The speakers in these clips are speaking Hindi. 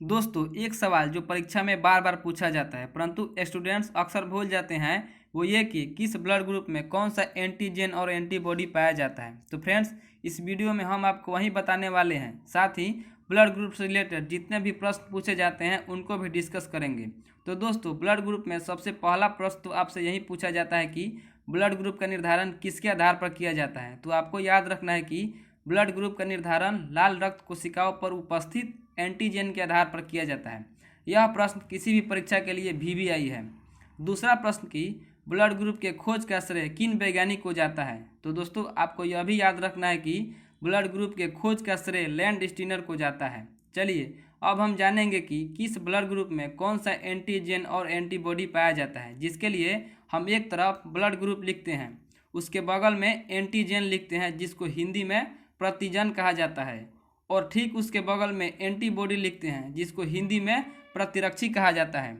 दोस्तों, एक सवाल जो परीक्षा में बार बार पूछा जाता है परंतु स्टूडेंट्स अक्सर भूल जाते हैं, वो ये कि किस ब्लड ग्रुप में कौन सा एंटीजन और एंटीबॉडी पाया जाता है। तो फ्रेंड्स, इस वीडियो में हम आपको वही बताने वाले हैं। साथ ही ब्लड ग्रुप से रिलेटेड जितने भी प्रश्न पूछे जाते हैं उनको भी डिस्कस करेंगे। तो दोस्तों, ब्लड ग्रुप में सबसे पहला प्रश्न तो आपसे यही पूछा जाता है कि ब्लड ग्रुप का निर्धारण किसके आधार पर किया जाता है। तो आपको याद रखना है कि ब्लड ग्रुप का निर्धारण लाल रक्त कोशिकाओं पर उपस्थित एंटीजन के आधार पर किया जाता है। यह प्रश्न किसी भी परीक्षा के लिए भी आई है। दूसरा प्रश्न कि ब्लड ग्रुप के खोज का श्रेय किन वैज्ञानिक को जाता है। तो दोस्तों, आपको यह भी याद रखना है कि ब्लड ग्रुप के खोज का श्रेय लैंड स्टीनर को जाता है। चलिए अब हम जानेंगे कि किस ब्लड ग्रुप में कौन सा एंटीजन और एंटीबॉडी पाया जाता है, जिसके लिए हम एक तरफ ब्लड ग्रुप लिखते हैं, उसके बगल में एंटीजन लिखते हैं जिसको हिंदी में प्रतिजन कहा जाता है, और ठीक उसके बगल में एंटीबॉडी लिखते हैं जिसको हिंदी में प्रतिरक्षी कहा जाता है।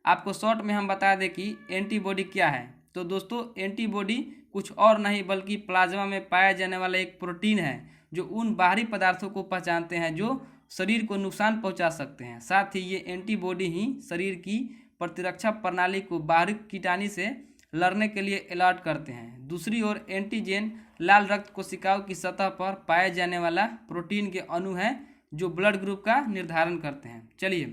आपको शॉर्ट में हम बता दें कि एंटीबॉडी क्या है। तो दोस्तों, एंटीबॉडी कुछ और नहीं बल्कि प्लाज्मा में पाया जाने वाला एक प्रोटीन है जो उन बाहरी पदार्थों को पहचानते हैं जो शरीर को नुकसान पहुंचा सकते हैं। साथ ही ये एंटीबॉडी ही शरीर की प्रतिरक्षा प्रणाली को बाहरी कीटाणु से लड़ने के लिए अलर्ट करते हैं। दूसरी ओर एंटीजन लाल रक्त कोशिकाओं की सतह पर पाए जाने वाला प्रोटीन के अणु हैं जो ब्लड ग्रुप का निर्धारण करते हैं। चलिए,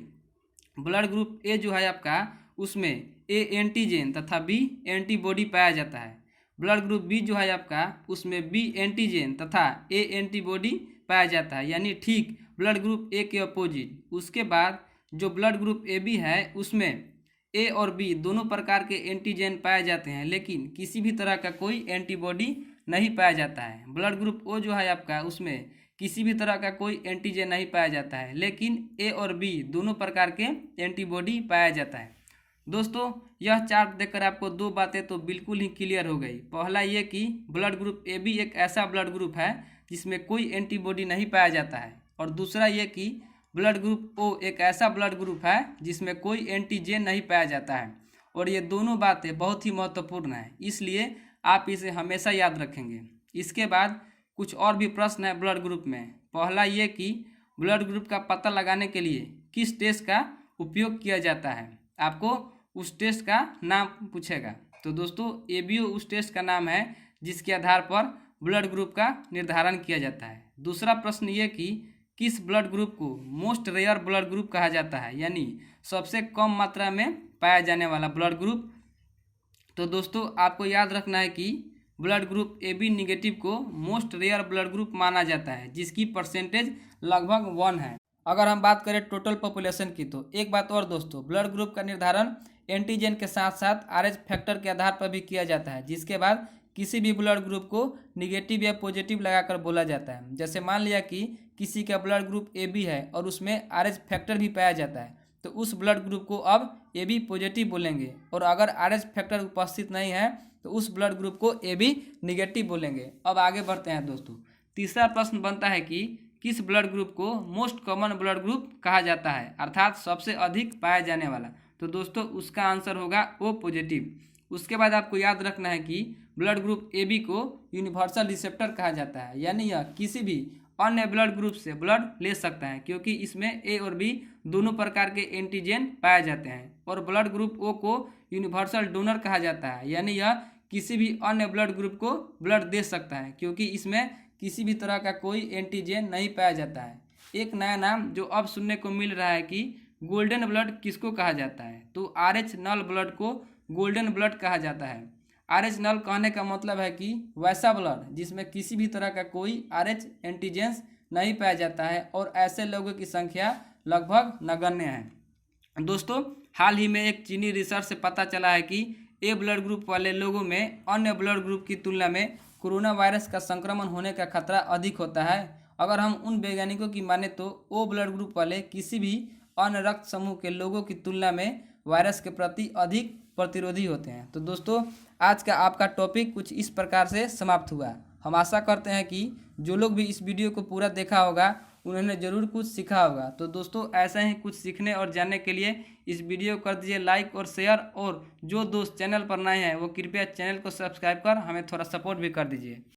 ब्लड ग्रुप ए जो है आपका, उसमें ए एंटीजन तथा बी एंटीबॉडी पाया जाता है। ब्लड ग्रुप बी जो है आपका, उसमें बी एंटीजन तथा ए एंटीबॉडी पाया जाता है, यानी ठीक ब्लड ग्रुप ए के अपोजिट। उसके बाद जो ब्लड ग्रुप ए बी है, उसमें ए और बी दोनों प्रकार के एंटीजन पाए जाते हैं, लेकिन किसी भी तरह का कोई एंटीबॉडी नहीं पाया जाता है। ब्लड ग्रुप ओ जो है आपका, उसमें किसी भी तरह का कोई एंटीजन नहीं पाया जाता है, लेकिन ए और बी दोनों प्रकार के एंटीबॉडी पाया जाता है। दोस्तों, यह चार्ट देखकर आपको दो बातें तो बिल्कुल ही क्लियर हो गई। पहला ये कि ब्लड ग्रुप ए बी एक ऐसा ब्लड ग्रुप है जिसमें कोई एंटीबॉडी नहीं पाया जाता है, और दूसरा ये कि ब्लड ग्रुप ओ एक ऐसा ब्लड ग्रुप है जिसमें कोई एंटीजन नहीं पाया जाता है। और ये दोनों बातें बहुत ही महत्वपूर्ण हैं, इसलिए आप इसे हमेशा याद रखेंगे। इसके बाद कुछ और भी प्रश्न है ब्लड ग्रुप में। पहला ये कि ब्लड ग्रुप का पता लगाने के लिए किस टेस्ट का उपयोग किया जाता है, आपको उस टेस्ट का नाम पूछेगा। तो दोस्तों, एबीओ उस टेस्ट का नाम है जिसके आधार पर ब्लड ग्रुप का निर्धारण किया जाता है। दूसरा प्रश्न ये कि किस ब्लड ग्रुप को मोस्ट रेयर ब्लड ग्रुप कहा जाता है, यानी सबसे कम मात्रा में पाया जाने वाला ब्लड ग्रुप। तो दोस्तों, आपको याद रखना है कि blood group A B negative को मोस्ट रेयर ब्लड ग्रुप माना जाता है, जिसकी परसेंटेज लगभग 1 है। अगर हम बात करें टोटल पॉपुलेशन की, तो एक बात और दोस्तों, ब्लड ग्रुप का निर्धारण एंटीजन के साथ साथ आरएच फैक्टर के आधार पर भी किया जाता है, जिसके बाद किसी भी ब्लड ग्रुप को निगेटिव या पॉजिटिव लगाकर बोला जाता है। जैसे मान लिया कि किसी का ब्लड ग्रुप ए बी है और उसमें आरएच फैक्टर भी पाया जाता है, तो उस ब्लड ग्रुप को अब ए बी पॉजिटिव बोलेंगे, और अगर आरएच फैक्टर उपस्थित नहीं है तो उस ब्लड ग्रुप को ए बी निगेटिव बोलेंगे। अब आगे बढ़ते हैं दोस्तों। तीसरा प्रश्न बनता है कि किस ब्लड ग्रुप को मोस्ट कॉमन ब्लड ग्रुप कहा जाता है, अर्थात सबसे अधिक पाया जाने वाला। तो दोस्तों, उसका आंसर होगा ओ पॉजिटिव। उसके बाद आपको याद रखना है कि ब्लड ग्रुप ए बी को यूनिवर्सल रिसेप्टर कहा जाता है, यानी यह किसी भी अन्य ब्लड ग्रुप से ब्लड ले सकता है, क्योंकि इसमें ए और बी दोनों प्रकार के एंटीजन पाए जाते हैं। और ब्लड ग्रुप ओ को यूनिवर्सल डोनर कहा जाता है, यानी यह किसी भी अन्य ब्लड ग्रुप को ब्लड दे सकता है, क्योंकि इसमें किसी भी तरह का कोई एंटीजन नहीं पाया जाता है। एक नया नाम जो अब सुनने को मिल रहा है कि गोल्डन ब्लड किसको कहा जाता है, तो आरएच नल ब्लड को गोल्डन ब्लड कहा जाता है। आरएच नल कहने का मतलब है कि वैसा ब्लड जिसमें किसी भी तरह का कोई आरएच एंटीजेंस नहीं पाया जाता है, और ऐसे लोगों की संख्या लगभग नगण्य है। दोस्तों, हाल ही में एक चीनी रिसर्च से पता चला है कि ए ब्लड ग्रुप वाले लोगों में अन्य ब्लड ग्रुप की तुलना में कोरोना वायरस का संक्रमण होने का खतरा अधिक होता है। अगर हम उन वैज्ञानिकों की माने तो ओ ब्लड ग्रुप वाले किसी भी अन्य रक्त समूह के लोगों की तुलना में वायरस के प्रति अधिक प्रतिरोधी होते हैं। तो दोस्तों, आज का आपका टॉपिक कुछ इस प्रकार से समाप्त हुआ। हम आशा करते हैं कि जो लोग भी इस वीडियो को पूरा देखा होगा उन्होंने ज़रूर कुछ सीखा होगा। तो दोस्तों, ऐसा ही कुछ सीखने और जानने के लिए इस वीडियो को कर दीजिए लाइक और शेयर, और जो दोस्त चैनल पर नए हैं वो कृपया चैनल को सब्सक्राइब कर हमें थोड़ा सपोर्ट भी कर दीजिए।